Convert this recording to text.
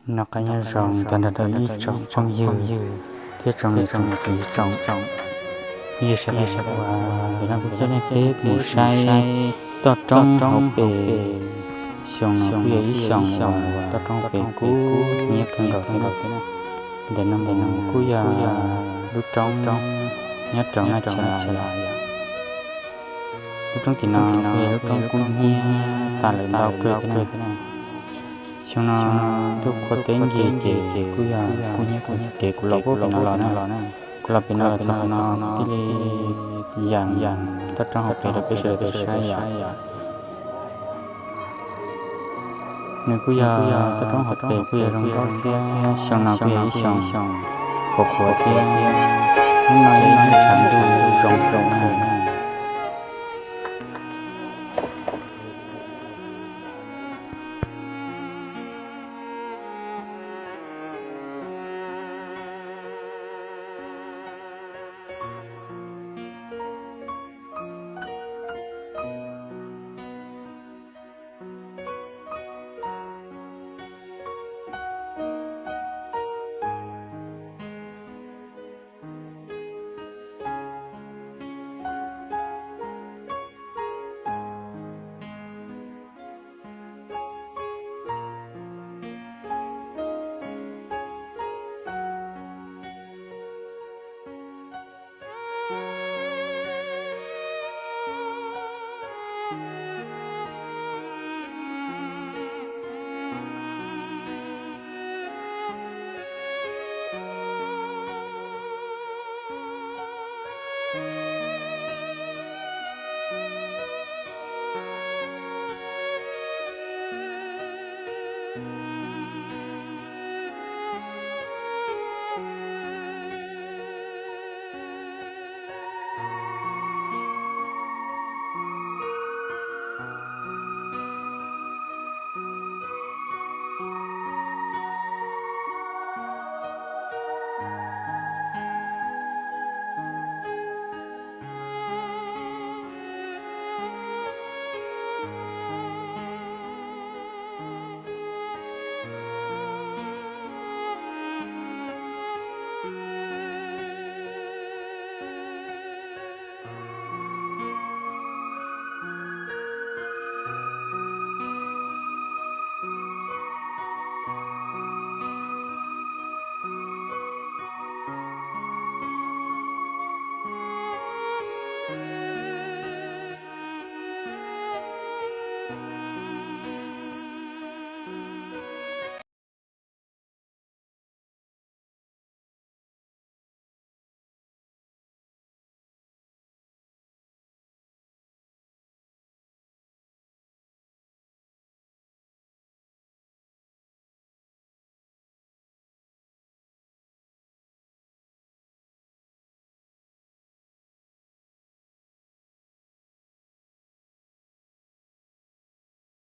nó cái như rồng toàn là ý trọng trong dư thiết trong này trong kỹ trọng như sẽ và để làm cho nên phép một sai to trong học về xong nó quy ý xong và to trong về cú nhé cần gặp thế nào để nó cú giờ lúc trong nhớ trong nó trở lại lúc trong thì nó về lúc trong cũng nhé ta lại đau cười thế nào xong nó lúc có tiếng gì chị cú giờ cú nhé cú kể cú lộc nó lò nè cú lộc nó xong nó cái dàn tất trong học về được cái sự về sai vậy nếu cú giờ tất trong học về cú giờ trong có cái xong nó cái xong cuộc của cái nói chẳng đủ rộng